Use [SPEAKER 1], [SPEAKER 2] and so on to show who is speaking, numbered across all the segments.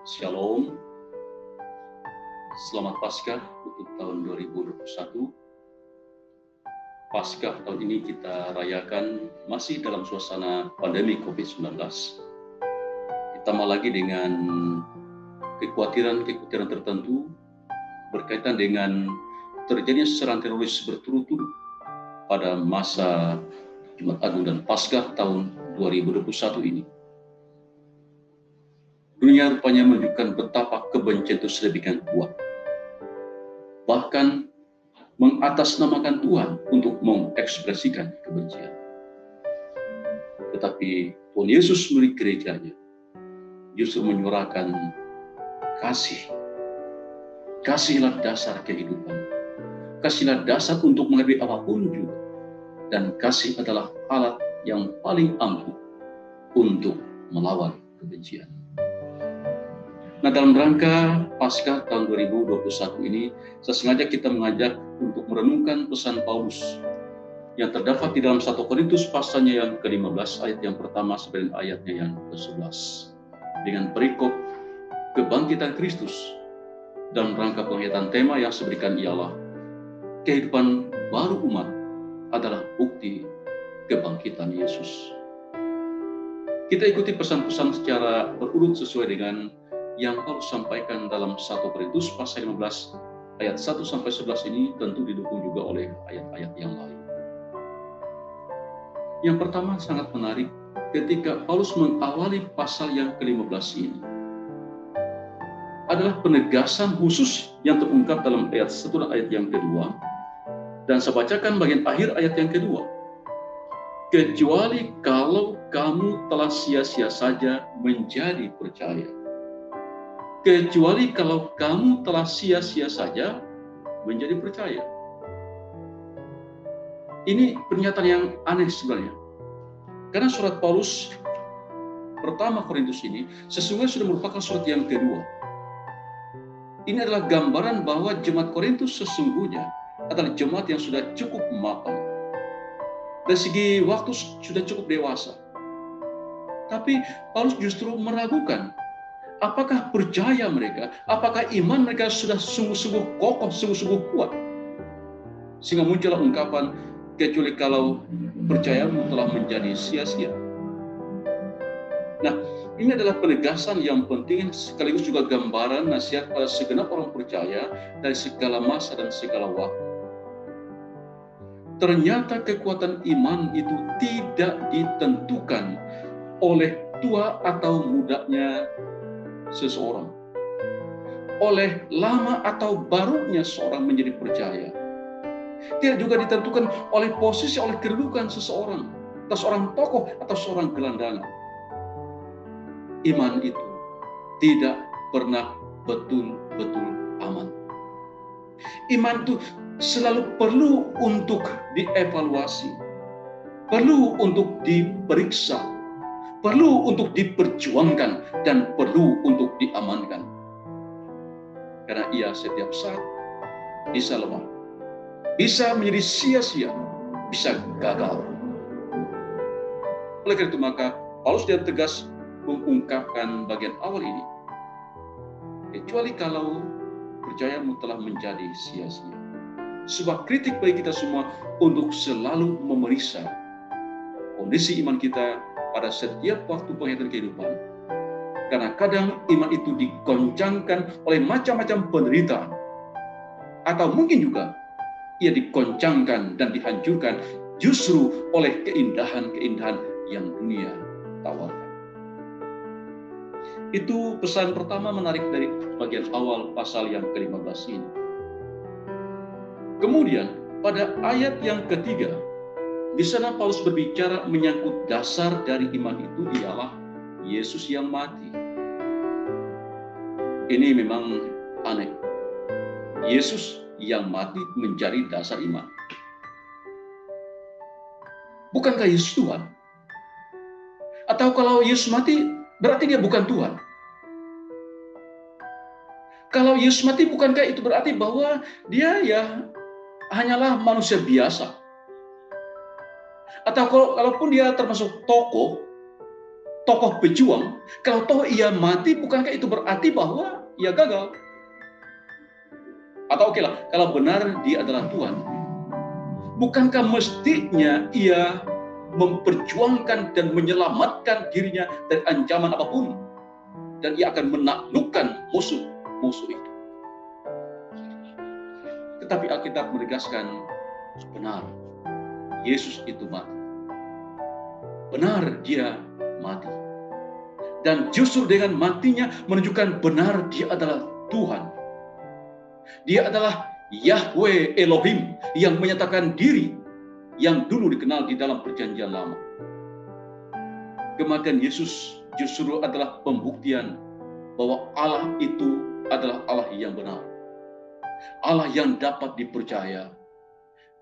[SPEAKER 1] Shalom, selamat Paskah untuk tahun 2021. Paskah tahun ini kita rayakan masih dalam suasana pandemi COVID-19. Ditambah lagi dengan kekhawatiran tertentu berkaitan dengan terjadinya serangan teroris berturut-turut pada masa Jumat Agung dan Paskah tahun 2021 ini. Dunia rupanya menunjukkan betapa kebencian itu sedemikian kuat. Bahkan mengatasnamakan Tuhan untuk mengekspresikan kebencian. Tetapi Tuhan Yesus melalui gerejanya justru menyuarakan kasih. Kasihlah dasar kehidupan. Kasihlah dasar untuk menghadapi apapun juga. Dan kasih adalah alat yang paling ampuh untuk melawan kebencian. Nah, dalam rangka Paskah tahun 2021 ini, saya sengaja kita mengajak untuk merenungkan pesan Paulus yang terdapat di dalam 1 Korintus pasalnya yang ke-15 ayat yang pertama sampai ayatnya yang ke-11 dengan perikop kebangkitan Kristus. Dalam rangka penghayatan tema yang saya berikan ialah kehidupan baru umat adalah bukti kebangkitan Yesus. Kita ikuti pesan-pesan secara berurut sesuai dengan yang Paulus sampaikan dalam 1 Korintus pasal 15 ayat 1 sampai 11 ini, tentu didukung juga oleh ayat-ayat yang lain. Yang pertama sangat menarik ketika Paulus mengawali pasal yang ke-15 ini adalah penegasan khusus yang terungkap dalam ayat 1 dan ayat yang kedua, dan saya bacakan bagian akhir ayat yang kedua. Kecuali kalau kamu telah sia-sia saja menjadi percaya. Kecuali kalau kamu telah sia-sia saja menjadi percaya. Ini pernyataan yang aneh sebenarnya. Karena surat Paulus pertama Korintus ini sesungguhnya sudah merupakan surat yang kedua. Ini adalah gambaran bahwa jemaat Korintus sesungguhnya adalah jemaat yang sudah cukup mapan. Dari segi waktu sudah cukup dewasa. Tapi Paulus justru meragukan apakah percaya mereka, apakah iman mereka sudah sungguh-sungguh kokoh, sungguh-sungguh kuat. Sehingga muncullah ungkapan, kecuali kalau percayamu telah menjadi sia-sia. Nah, ini adalah penegasan yang penting sekaligus juga gambaran nasihat pada segenap orang percaya dari segala masa dan segala waktu. Ternyata kekuatan iman itu tidak ditentukan oleh tua atau mudanya seseorang, oleh lama atau barunya seorang menjadi percaya. Tidak juga ditentukan oleh posisi, oleh kedudukan seseorang, atau seorang tokoh, atau seorang gelandangan. Iman itu tidak pernah betul-betul aman. Iman itu selalu perlu untuk dievaluasi, perlu untuk diperiksa, perlu untuk diperjuangkan, dan perlu untuk diamankan. Karena ia setiap saat bisa lemah, bisa menjadi sia-sia, bisa gagal. Oleh karena itu maka Paulus dengan tegas mengungkapkan bagian awal ini. Kecuali kalau percayamu telah menjadi sia-sia. Sebuah kritik bagi kita semua untuk selalu memeriksa kondisi iman kita pada setiap waktu penghayatan kehidupan. Karena kadang iman itu digoncangkan oleh macam-macam penderitaan. Atau mungkin juga ia digoncangkan dan dihancurkan justru oleh keindahan-keindahan yang dunia tawarkan. Itu pesan pertama menarik dari bagian awal pasal yang ke-15 ini. Kemudian pada ayat yang ketiga, di sana Paulus berbicara menyangkut dasar dari iman itu ialah Yesus yang mati. Ini memang aneh. Yesus yang mati menjadi dasar iman. Bukankah Yesus Tuhan? Atau kalau Yesus mati, berarti dia bukan Tuhan? Kalau Yesus mati, bukankah itu berarti bahwa dia ya hanyalah manusia biasa? Atau kalaupun dia termasuk tokoh tokoh pejuang, kalau toh ia mati, bukankah itu berarti bahwa ia gagal? Atau oke lah, kalau benar dia adalah Tuhan, bukankah mestinya ia memperjuangkan dan menyelamatkan dirinya dari ancaman apapun, dan ia akan menaklukkan musuh-musuh itu. Tetapi Alkitab menegaskan, benar, Yesus itu mati. Benar dia mati. Dan justru dengan matinya menunjukkan benar dia adalah Tuhan. Dia adalah Yahweh Elohim yang menyatakan diri yang dulu dikenal di dalam perjanjian lama. Kematian Yesus justru adalah pembuktian bahwa Allah itu adalah Allah yang benar. Allah yang dapat dipercaya.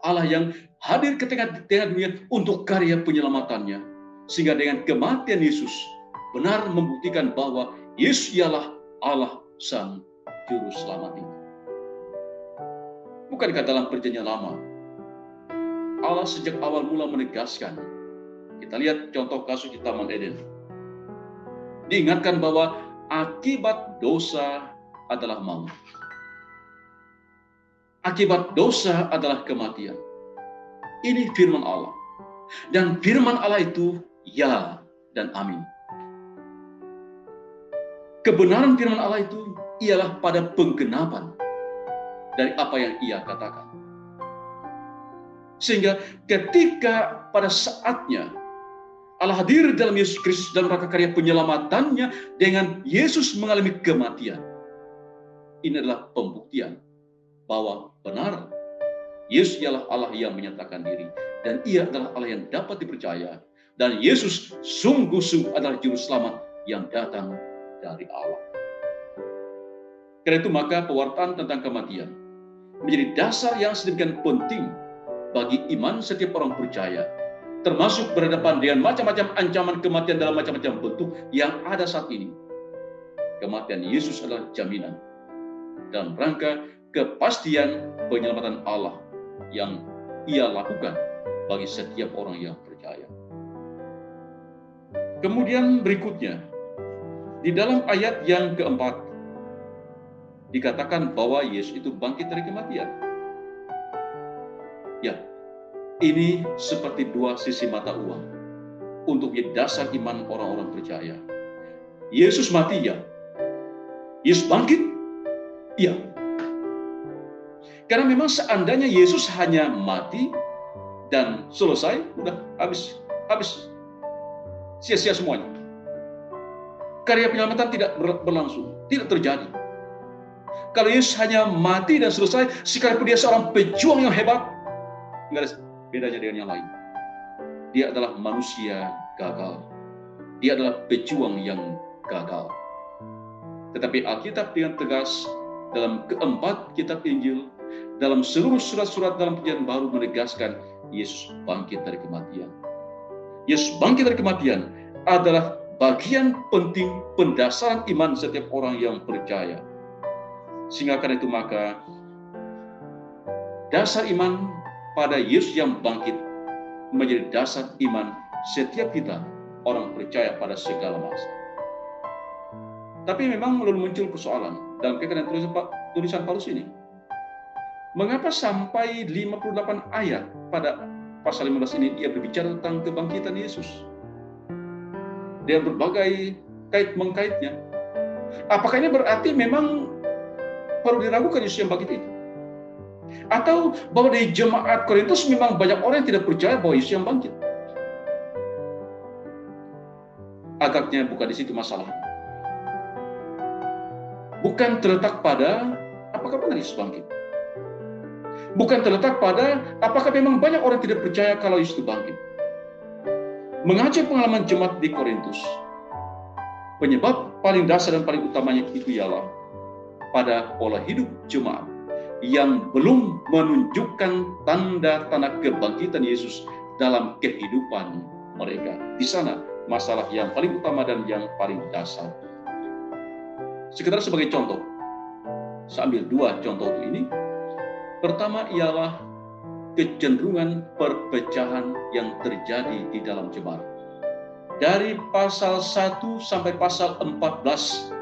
[SPEAKER 1] Allah yang hadir ke tengah-tengah dunia untuk karya penyelamatannya. Sehingga dengan kematian Yesus benar membuktikan bahwa Yesus ialah Allah Sang Juru Selamat itu. Bukankah dalam perjanjian lama Allah sejak awal mula menegaskan, kita lihat contoh kasus di Taman Eden, diingatkan bahwa akibat dosa adalah maut. Akibat dosa adalah kematian. Ini firman Allah. Dan firman Allah itu ya dan amin. Kebenaran firman Allah itu ialah pada penggenapan dari apa yang ia katakan. Sehingga ketika pada saatnya Allah hadir dalam Yesus Kristus dalam rangka karya penyelamatannya dengan Yesus mengalami kematian. Ini adalah pembuktian bahwa benar Yesus ialah Allah yang menyatakan diri dan ia adalah Allah yang dapat dipercaya dan Yesus sungguh-sungguh adalah juru selamat yang datang dari Allah. Karena itu maka pewartaan tentang kematian menjadi dasar yang sedemikian penting bagi iman setiap orang percaya, termasuk berhadapan dengan macam-macam ancaman kematian dalam macam-macam bentuk yang ada saat ini. Kematian Yesus adalah jaminan dalam rangka kepastian penyelamatan Allah yang ia lakukan bagi setiap orang yang percaya. Kemudian berikutnya, di dalam ayat yang keempat, dikatakan bahwa Yesus itu bangkit dari kematian. Ya, ini seperti dua sisi mata uang untuk menjadi dasar iman orang-orang percaya. Yesus mati, ya. Yesus bangkit, ya. Karena memang seandainya Yesus hanya mati dan selesai, udah habis. Sia-sia semuanya. Karya penyelamatan tidak berlangsung, tidak terjadi. Kalau Yesus hanya mati dan selesai, sekalipun dia seorang pejuang yang hebat, nggak ada bedanya dengan yang lain. Dia adalah manusia gagal. Dia adalah pejuang yang gagal. Tetapi Alkitab dengan tegas dalam keempat kitab Injil, dalam seluruh surat-surat dalam Perjanjian Baru menegaskan Yesus bangkit dari kematian. Yesus bangkit dari kematian adalah bagian penting pendasaran iman setiap orang yang percaya. Sehingga karena itu maka dasar iman pada Yesus yang bangkit menjadi dasar iman setiap kita orang percaya pada segala masa. Tapi memang lalu muncul persoalan dalam kaitan tulisan Paulus ini. Mengapa sampai 58 ayat pada pasal 15 ini dia berbicara tentang kebangkitan Yesus? Dengan berbagai kait-mengkaitnya. Apakah ini berarti memang perlu diragukan Yesus yang bangkit itu? Atau bahwa di jemaat Korintus memang banyak orang yang tidak percaya bahwa Yesus yang bangkit? Agaknya bukan di situ masalah. Bukan terletak pada apakah benar Yesus bangkit. Bukan terletak pada apakah memang banyak orang tidak percaya kalau Yesus itu bangkit. Mengacu pengalaman jemaat di Korintus, penyebab paling dasar dan paling utamanya itu ialah pada pola hidup jemaat yang belum menunjukkan tanda-tanda kebangkitan Yesus dalam kehidupan mereka. Di sana masalah yang paling utama dan yang paling dasar. Sekedar sebagai contoh, saya ambil dua contoh ini. Pertama ialah kecenderungan perpecahan yang terjadi di dalam jemaat. Dari pasal 1 sampai pasal 14,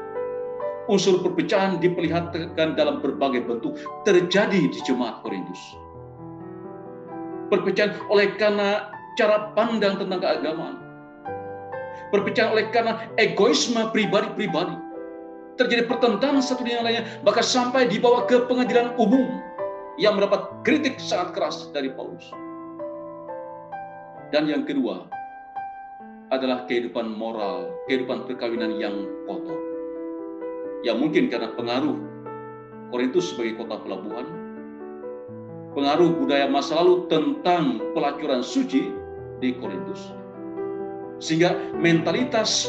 [SPEAKER 1] unsur perpecahan diperlihatkan dalam berbagai bentuk terjadi di jemaat Korintus. Perpecahan oleh karena cara pandang tentang keagamaan. Perpecahan oleh karena egoisme pribadi-pribadi. Terjadi pertentangan satu dengan lainnya, bahkan sampai dibawa ke pengadilan umum yang mendapat kritik sangat keras dari Paulus. Dan yang kedua adalah kehidupan moral, kehidupan perkawinan yang kotor. Yang mungkin karena pengaruh Korintus sebagai kota pelabuhan, pengaruh budaya masa lalu tentang pelacuran suci di Korintus, sehingga mentalitas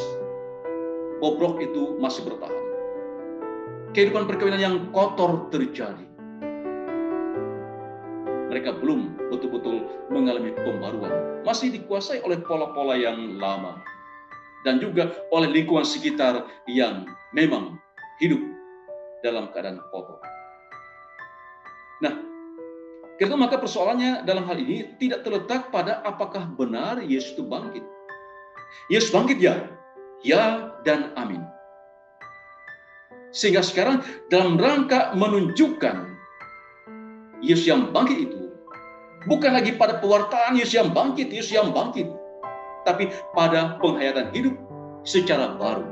[SPEAKER 1] bobrok itu masih bertahan. Kehidupan perkawinan yang kotor terjadi. Mereka belum betul-betul mengalami pembaruan, masih dikuasai oleh pola-pola yang lama, dan juga oleh lingkungan sekitar yang memang hidup dalam keadaan kotor. Nah, karena maka persoalannya dalam hal ini tidak terletak pada apakah benar Yesus itu bangkit. Yesus bangkit ya, ya dan amin. Sehingga sekarang dalam rangka menunjukkan Yesus yang bangkit itu bukan lagi pada pewartaan Yesus yang bangkit, tapi pada penghayatan hidup secara baru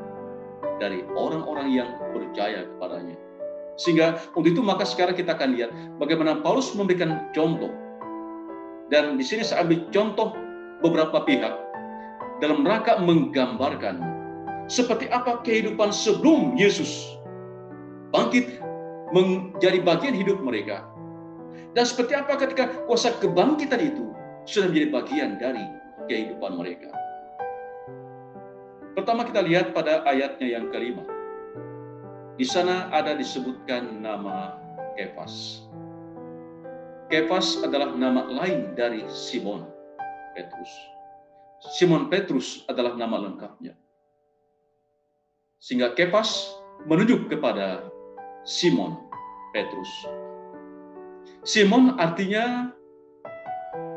[SPEAKER 1] dari orang-orang yang percaya kepadanya. Sehingga untuk itu maka sekarang kita akan lihat bagaimana Paulus memberikan contoh. Dan di sini saya ambil contoh beberapa pihak dalam rangka menggambarkan seperti apa kehidupan sebelum Yesus bangkit menjadi bagian hidup mereka. Dan seperti apa ketika kuasa kebangkitan itu sudah menjadi bagian dari kehidupan mereka. Pertama kita lihat pada ayatnya yang kelima. Di sana ada disebutkan nama Kefas. Kefas adalah nama lain dari Simon Petrus. Simon Petrus adalah nama lengkapnya. Sehingga Kefas menunjuk kepada Simon Petrus. Simon artinya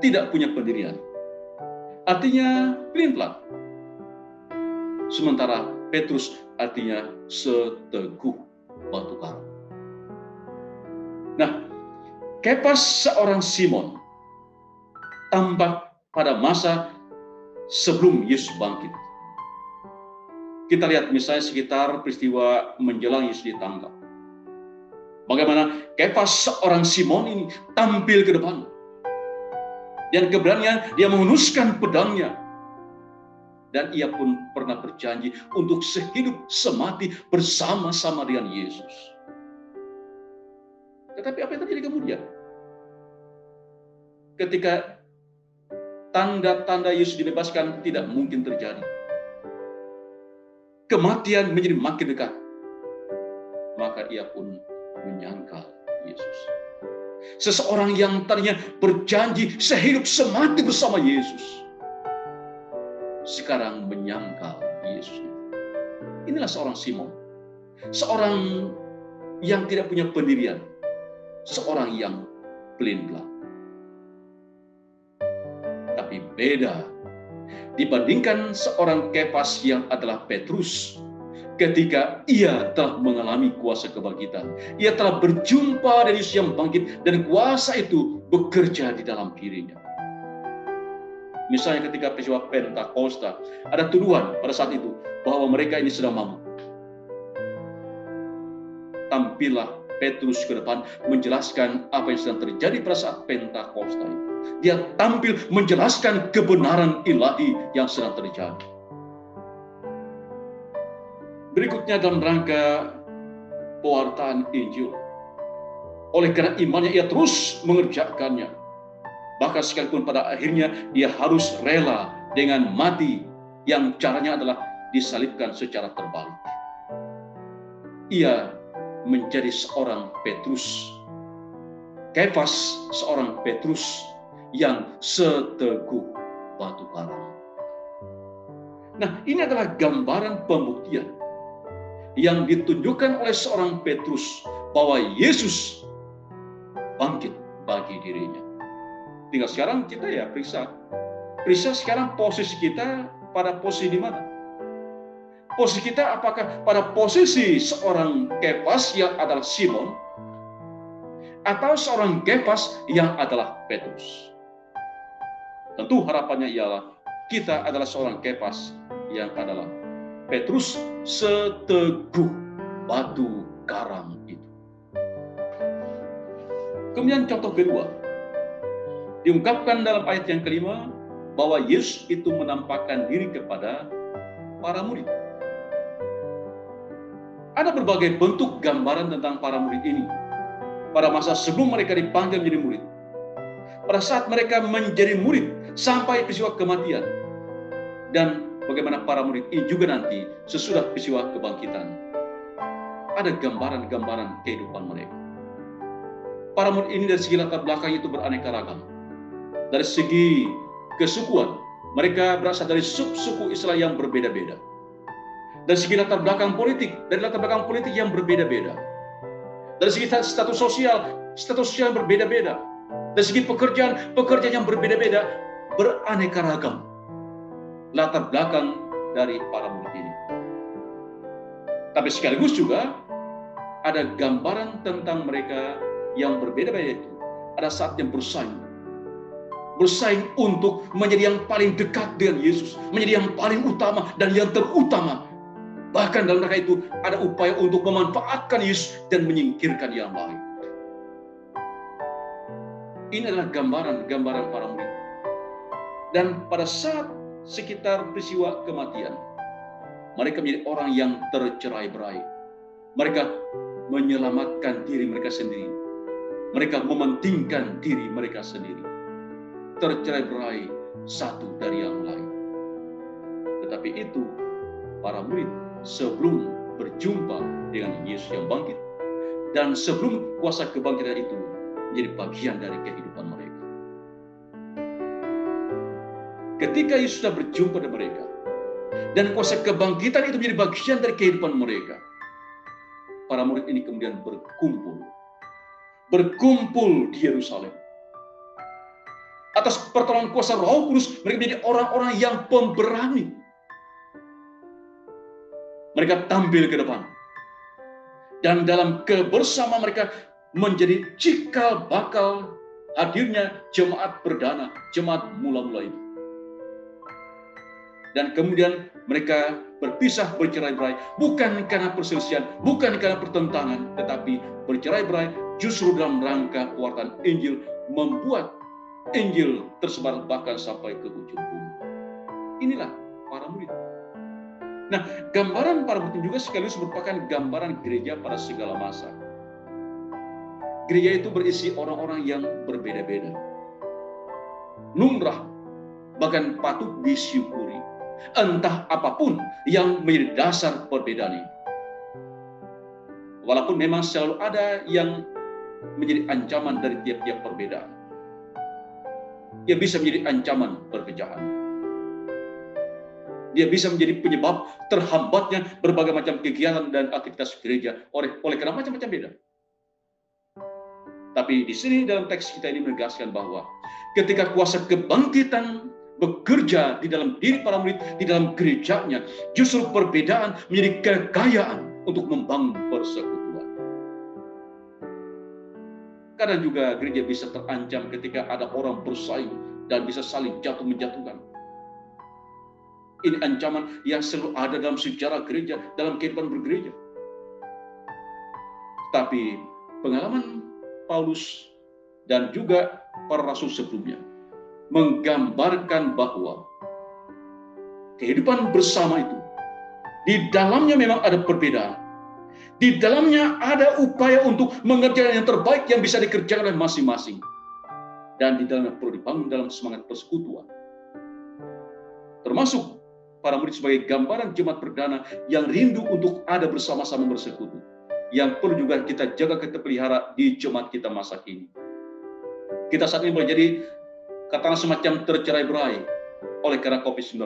[SPEAKER 1] tidak punya pendirian. Artinya pelin-pelan. Sementara Petrus artinya seteguh batu karang. Nah, Kefas seorang Simon tampak pada masa sebelum Yesus bangkit. Kita lihat misalnya sekitar peristiwa menjelang Yesus ditangkap. Bagaimana Kefas seorang Simon ini tampil ke depan. Dan keberanian dia menghunuskan pedangnya. Dan ia pun pernah berjanji untuk sehidup semati bersama-sama dengan Yesus. Tetapi apa yang terjadi kemudian? Ketika tanda-tanda Yesus dibebaskan tidak mungkin terjadi. Kematian menjadi makin dekat. Maka ia pun menyangkal Yesus. Seseorang yang tadinya berjanji sehidup semati bersama Yesus, sekarang menyangkal Yesus. Inilah seorang Simon. Seorang yang tidak punya pendirian. Seorang yang pelin-pelan. Tapi beda dibandingkan seorang Kefas yang adalah Petrus. Ketika ia telah mengalami kuasa kebangkitan, ia telah berjumpa dengan Yesus yang bangkit, dan kuasa itu bekerja di dalam dirinya. Misalnya ketika peristiwa Pentakosta, ada tuduhan pada saat itu bahwa mereka ini sedang mabuk. Tampillah Petrus ke depan menjelaskan apa yang sedang terjadi pada saat Pentakosta itu. Dia tampil menjelaskan kebenaran ilahi yang sedang terjadi. Berikutnya dalam rangka pewartaan Injil. Oleh karena imannya ia terus mengerjakannya. Bahkan sekalipun pada akhirnya dia harus rela dengan mati yang caranya adalah disalibkan secara terbalik. Ia menjadi seorang Petrus. Kefas seorang Petrus yang seteguh batu karang. Nah, ini adalah gambaran pembuktian yang ditunjukkan oleh seorang Petrus bahwa Yesus bangkit bagi dirinya. Tinggal sekarang kita ya periksa sekarang posisi kita pada posisi di mana? Posisi kita apakah pada posisi seorang Kefas yang adalah Simon, atau seorang Kefas yang adalah Petrus? Tentu harapannya ialah kita adalah seorang Kefas yang adalah Petrus seteguh batu karang itu. Kemudian contoh kedua, diungkapkan dalam ayat yang kelima bahwa Yesus itu menampakkan diri kepada para murid. Ada berbagai bentuk gambaran tentang para murid ini. Pada masa sebelum mereka dipanggil menjadi murid, pada saat mereka menjadi murid sampai peristiwa kematian, dan bagaimana para murid ini juga nanti sesudah peristiwa kebangkitan. Ada gambaran-gambaran kehidupan mereka. Para murid ini dari segi latar belakang itu beraneka ragam. Dari segi kesukuan, mereka berasal dari suku Israel yang berbeda-beda. Dari segi latar belakang politik, yang berbeda-beda. Dari segi status sosial yang berbeda-beda. Dari segi pekerjaan yang berbeda-beda, beraneka ragam latar belakang dari para murid ini. Tapi sekaligus juga ada gambaran tentang mereka yang berbeda-beda itu. Ada saat yang bersaing untuk menjadi yang paling dekat dengan Yesus, menjadi yang paling utama dan yang terutama. Bahkan dalam mereka itu ada upaya untuk memanfaatkan Yesus dan menyingkirkan yang lain. Ini adalah gambaran para murid. Dan pada saat sekitar peristiwa kematian, mereka menjadi orang yang tercerai-berai. Mereka menyelamatkan diri mereka sendiri. Mereka mementingkan diri mereka sendiri. Tercerai-berai satu dari yang lain. Tetapi itu para murid sebelum berjumpa dengan Yesus yang bangkit, dan sebelum kuasa kebangkitan itu menjadi bagian dari kehidupan mereka. Ketika Yesus sudah berjumpa dengan mereka, dan kuasa kebangkitan itu menjadi bagian dari kehidupan mereka, para murid ini kemudian berkumpul di Yerusalem. Atas pertolongan kuasa Roh Kudus, mereka menjadi orang-orang yang pemberani. Mereka tampil ke depan. Dan dalam kebersamaan mereka menjadi cikal bakal hadirnya jemaat perdana, jemaat mula-mula itu. Dan kemudian mereka berpisah, bercerai-berai, bukan karena perselisihan, bukan karena pertentangan, tetapi bercerai-berai justru dalam rangka kewartaan Injil, membuat Injil tersebar bahkan sampai ke ujung bumi. Inilah para murid. Nah, gambaran para murid juga sekaligus merupakan gambaran gereja pada segala masa. Gereja itu berisi orang-orang yang berbeda-beda. Lumrah, bahkan patut disyukuri, entah apapun yang menjadi dasar perbedaan ini. Walaupun memang selalu ada yang menjadi ancaman dari tiap-tiap perbedaan. Dia bisa menjadi ancaman perpecahan. Dia bisa menjadi penyebab terhambatnya berbagai macam kegiatan dan aktivitas gereja oleh karena macam-macam beda. Tapi di sini dalam teks kita ini menegaskan bahwa ketika kuasa kebangkitan bekerja di dalam diri para murid, di dalam gerejanya, justru perbedaan menjadi kekayaan untuk membangun persekutuan. Kadang juga gereja bisa terancam ketika ada orang bersaing dan bisa saling jatuh-menjatuhkan. Ini ancaman yang selalu ada dalam sejarah gereja, dalam kehidupan bergereja. Tapi pengalaman Paulus dan juga para rasul sebelumnya menggambarkan bahwa kehidupan bersama itu, di dalamnya memang ada perbedaan. Di dalamnya ada upaya untuk mengerjakan yang terbaik yang bisa dikerjakan oleh masing-masing. Dan di dalamnya perlu dibangun dalam semangat persekutuan. Termasuk para murid sebagai gambaran jemaat perdana yang rindu untuk ada bersama-sama bersekutu. Yang perlu juga kita jaga, kita pelihara di jemaat kita masa kini. Kita saat ini menjadi katakanlah semacam tercerai-berai oleh karena COVID-19.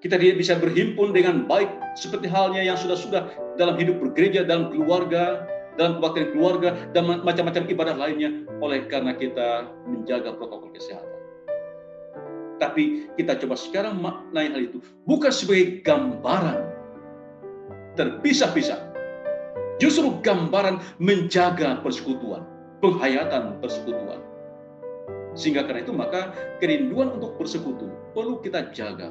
[SPEAKER 1] Kita tidak bisa berhimpun dengan baik seperti halnya yang sudah-sudah dalam hidup bergereja, dalam keluarga, dalam kebaktian keluarga, dan macam-macam ibadah lainnya oleh karena kita menjaga protokol kesehatan. Tapi kita coba sekarang maknai hal itu bukan sebagai gambaran terpisah-pisah. Justru gambaran menjaga persekutuan, penghayatan persekutuan. Sehingga karena itu maka kerinduan untuk bersekutu perlu kita jaga,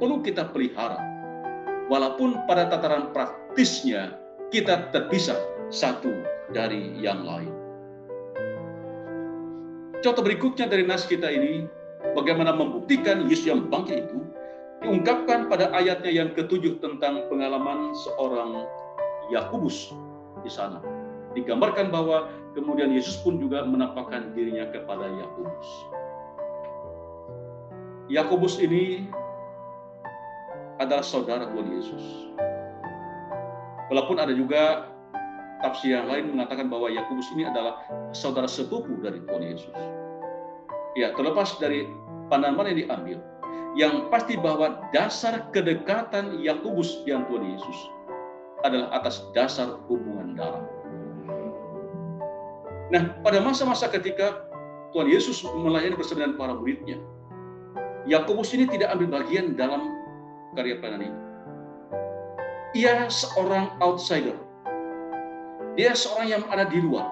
[SPEAKER 1] perlu kita pelihara. Walaupun pada tataran praktisnya kita terpisah satu dari yang lain. Contoh berikutnya dari nas kita ini, bagaimana membuktikan Yesus yang bangkit itu, diungkapkan pada ayatnya yang ke-7 tentang pengalaman seorang Yakobus di sana. Digambarkan bahwa kemudian Yesus pun juga menampakkan dirinya kepada Yakobus. Yakobus ini adalah saudara Tuhan Yesus. Walaupun ada juga tafsir yang lain mengatakan bahwa Yakobus ini adalah saudara sepupu dari Tuhan Yesus. Ya, terlepas dari pandangan mana yang diambil, yang pasti bahwa dasar kedekatan Yakobus dengan Tuhan Yesus adalah atas dasar hubungan darah. Nah, pada masa-masa ketika Tuhan Yesus melayani bersama dengan para muridnya, Yakobus ini tidak ambil bagian dalam karya pelayanan ini. Ia seorang outsider. Dia seorang yang ada di luar.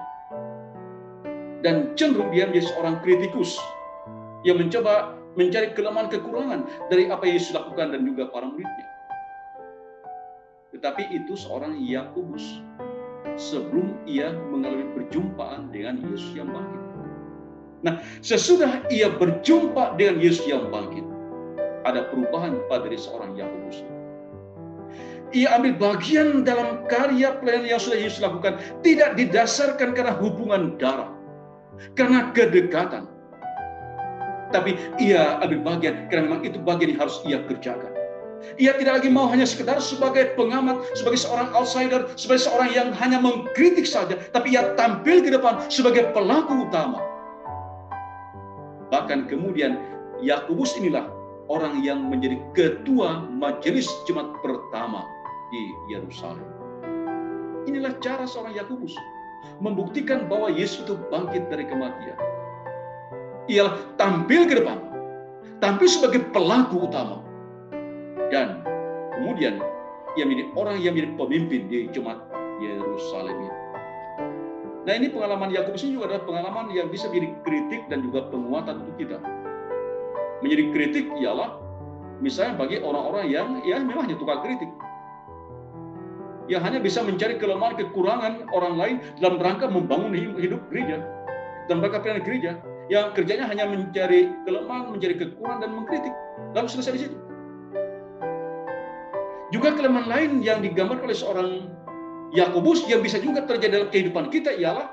[SPEAKER 1] Dan cenderung dia menjadi seorang kritikus yang mencoba mencari kelemahan kekurangan dari apa yang Yesus lakukan dan juga para muridnya. Tetapi itu seorang Yakobus sebelum ia mengalami perjumpaan dengan Yesus yang bangkit. Nah, sesudah ia berjumpa dengan Yesus yang bangkit, ada perubahan pada diri seorang Yakobus. Ia ambil bagian dalam karya pelayanan yang sudah Yesus lakukan, tidak didasarkan karena hubungan darah, karena kedekatan. Tapi ia ambil bagian karena memang itu bagian yang harus ia kerjakan. Ia tidak lagi mau hanya sekedar sebagai pengamat, sebagai seorang outsider, sebagai seorang yang hanya mengkritik saja, tapi ia tampil ke depan sebagai pelaku utama. Bahkan kemudian Yakobus inilah orang yang menjadi ketua majelis jemaat pertama di Yerusalem. Inilah cara seorang Yakobus membuktikan bahwa Yesus itu bangkit dari kematian. Ia tampil ke depan, tampil sebagai pelaku utama. Dan kemudian ia menjadi orang yang menjadi pemimpin di jemaat Yerusalem itu. Nah, ini pengalaman Yakobus ini juga adalah pengalaman yang bisa menjadi kritik dan juga penguatan untuk kita. Menjadi kritik ialah misalnya bagi orang-orang yang ya memang hanya tukang kritik, yang hanya bisa mencari kelemahan kekurangan orang lain dalam rangka membangun hidup gereja, dalam rangka pelayanan gereja, yang kerjanya hanya mencari kelemahan, mencari kekurangan dan mengkritik, lalu selesai di situ. Juga kelemahan lain yang digambarkan oleh seorang Yakobus yang bisa juga terjadi dalam kehidupan kita ialah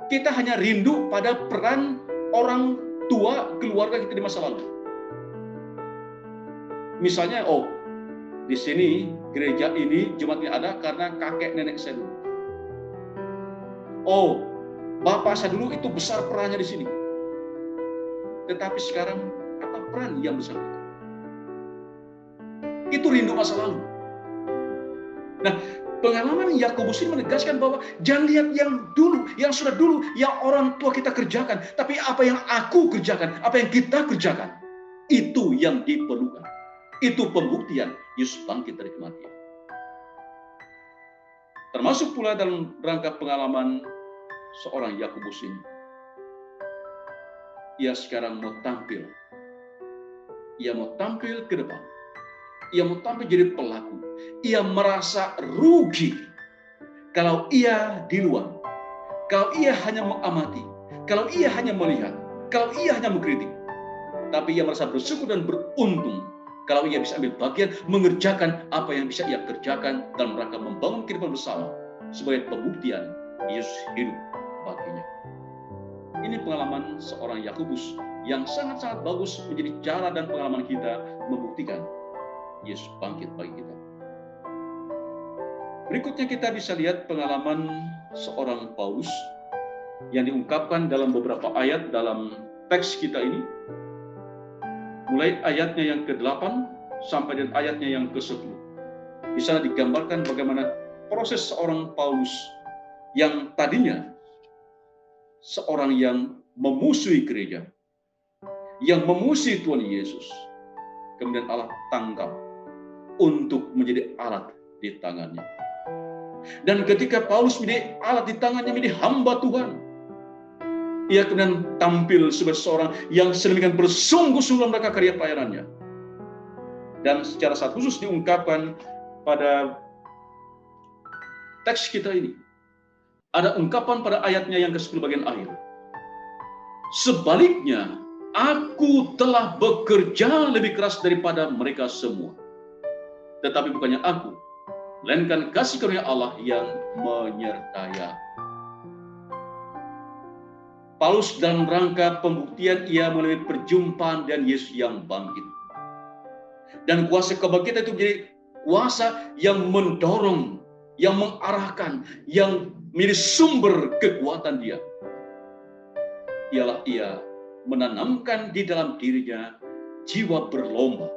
[SPEAKER 1] kita hanya rindu pada peran orang tua keluarga kita di masa lalu. Misalnya, di sini gereja ini jemaatnya ada karena kakek nenek saya dulu. Bapak saya dulu itu besar perannya di sini. Tetapi sekarang apa peran yang besar? Itu rindu masa lalu. Nah, pengalaman Yakobus ini menegaskan bahwa jangan lihat yang dulu, yang sudah dulu, yang orang tua kita kerjakan, tapi apa yang aku kerjakan, apa yang kita kerjakan, itu yang diperlukan. Itu pembuktian Yesus bangkit dari kematian. Termasuk pula dalam rangka pengalaman seorang Yakobus ini. Ia sekarang mau tampil. Ia mau tampil ke depan. Ia mau tampil jadi pelaku. Ia merasa rugi kalau ia di luar. Kalau ia hanya mengamati. Kalau ia hanya melihat. Kalau ia hanya mengkritik. Tapi ia merasa bersyukur dan beruntung kalau ia bisa ambil bagian mengerjakan apa yang bisa ia kerjakan dalam rangka membangun kehidupan bersama sebagai pembuktian Yesus hidup baginya. Ini pengalaman seorang Yakobus yang sangat-sangat bagus menjadi cara dan pengalaman kita membuktikan Yesus bangkit bagi kita. Berikutnya kita bisa lihat pengalaman seorang Paulus yang diungkapkan dalam beberapa ayat dalam teks kita ini. Mulai ayatnya yang ke-8 sampai dengan ayatnya yang ke-10. Di sana digambarkan bagaimana proses seorang Paulus yang tadinya seorang yang memusuhi gereja, yang memusuhi Tuhan Yesus, kemudian Allah tangkap untuk menjadi alat di tangannya. Dan ketika Paulus menjadi alat di tangannya, menjadi hamba Tuhan, ia kemudian tampil sebagai seorang yang sedemikian bersungguh-sungguh dalam karya pelayanannya. Dan secara sangat khusus diungkapkan pada teks kita ini. Ada ungkapan pada ayatnya yang ke-10 bagian akhir. Sebaliknya, aku telah bekerja lebih keras daripada mereka semua. Tetapi bukannya aku, melainkan kasih karunia Allah yang menyertai aku. Paulus dalam rangka pembuktian ia melalui perjumpaan dengan Yesus yang bangkit. Dan kuasa kebangkitan itu menjadi kuasa yang mendorong, yang mengarahkan, yang menjadi sumber kekuatan dia. Ialah ia menanamkan di dalam dirinya jiwa berlomba.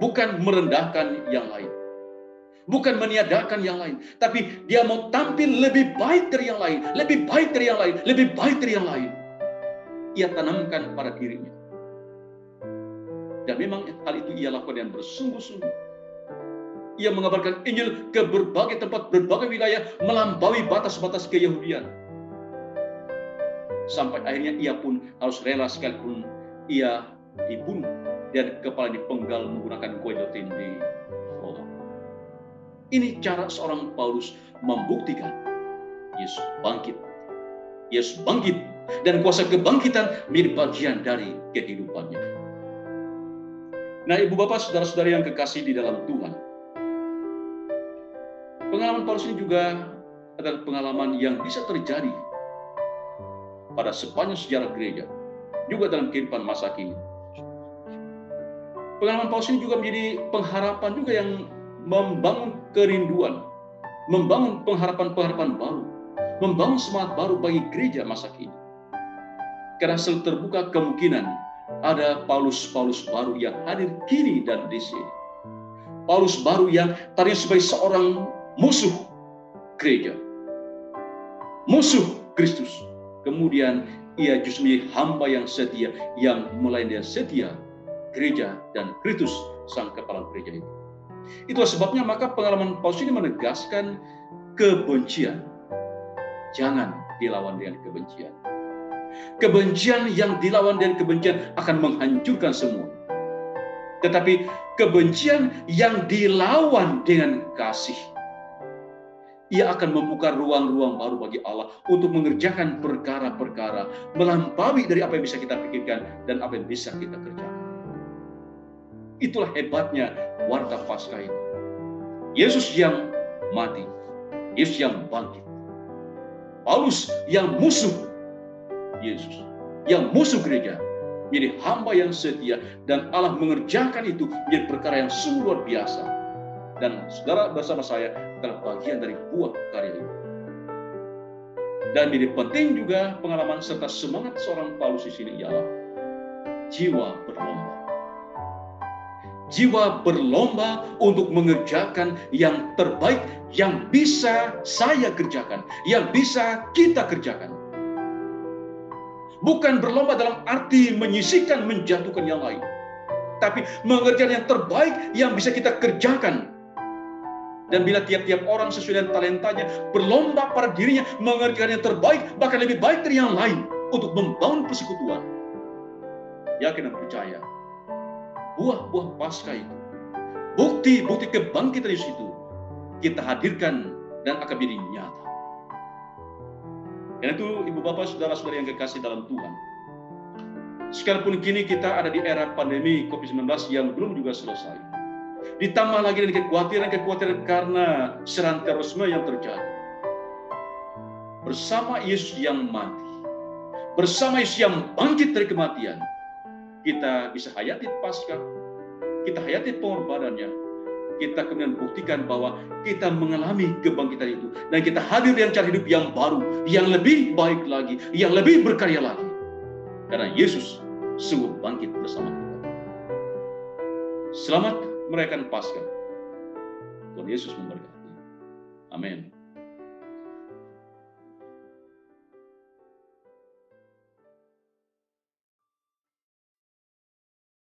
[SPEAKER 1] Bukan merendahkan yang lain. Bukan meniadakan yang lain. Tapi dia mau tampil lebih baik dari yang lain. Lebih baik dari yang lain. Lebih baik dari yang lain. Ia tanamkan pada dirinya. Dan memang hal itu ia lakukan dengan bersungguh-sungguh. Ia mengabarkan Injil ke berbagai tempat, berbagai wilayah, melampaui batas-batas keyahudian. Sampai akhirnya ia pun harus rela sekalipun ia dibunuh dan kepala dipenggal menggunakan guillotine di Roma. Ini cara seorang Paulus membuktikan Yesus bangkit. Yesus bangkit dan kuasa kebangkitan menjadi bagian dari kehidupannya. Nah, ibu bapak, saudara-saudari yang kekasih di dalam Tuhan, pengalaman Paulus ini juga adalah pengalaman yang bisa terjadi pada sepanjang sejarah gereja, juga dalam kehidupan masa kini. Pengalaman Paulus ini juga menjadi pengharapan juga yang membangun kerinduan, membangun pengharapan-pengharapan baru, membangun semangat baru bagi gereja masa kini. Karena selalu terbuka kemungkinan ada Paulus-Paulus baru yang hadir kini dan di sini. Paulus baru yang tadinya sebagai seorang musuh gereja, musuh Kristus. Kemudian ia justru menjadi hamba yang setia, yang melayani setia gereja dan Kristus sang kepala gereja itu. Itulah sebabnya maka pengalaman Paulus ini menegaskan kebencian. Jangan dilawan dengan kebencian. Kebencian yang dilawan dengan kebencian akan menghancurkan semua. Tetapi kebencian yang dilawan dengan kasih, ia akan membuka ruang-ruang baru bagi Allah untuk mengerjakan perkara-perkara melampaui dari apa yang bisa kita pikirkan dan apa yang bisa kita kerjakan. Itulah hebatnya warta Paskah itu. Yesus yang mati, Yesus yang bangkit. Paulus yang musuh Yesus, yang musuh gereja, menjadi hamba yang setia, dan Allah mengerjakan itu menjadi perkara yang sungguh luar biasa. Dan saudara bersama saya adalah bagian dari buah karya itu. Dan menjadi penting juga pengalaman serta semangat seorang Paulus di sini ialah jiwa berlomba. Jiwa berlomba untuk mengerjakan yang terbaik yang bisa saya kerjakan, yang bisa kita kerjakan. Bukan berlomba dalam arti menyisihkan, menjatuhkan yang lain, tapi mengerjakan yang terbaik yang bisa kita kerjakan. Dan bila tiap-tiap orang sesuai dengan talentanya berlomba pada dirinya mengerjakan yang terbaik, bahkan lebih baik dari yang lain untuk membangun persekutuan, yakin dan percaya, buah-buah Paskah itu, bukti-bukti kebangkitan Yesus itu kita hadirkan dan akan menjadi nyata. Karena itu, ibu bapak, saudara-saudari yang kekasih dalam Tuhan, sekalipun kini kita ada di era pandemi COVID-19 yang belum juga selesai, ditambah lagi dengan kekhawatiran karena serangan terorisme yang terjadi. Bersama Yesus yang mati, bersama Yesus yang bangkit dari kematian, kita bisa hayati Paskah, kita hayati pengorbanannya, kita kemudian buktikan bahwa kita mengalami kebangkitan itu, dan kita hadir dengan cara hidup yang baru, yang lebih baik lagi, yang lebih berkarya lagi. Karena Yesus sungguh bangkit bersama kita. Selamat merayakan Paskah. Tuhan Yesus memberkati. Amin.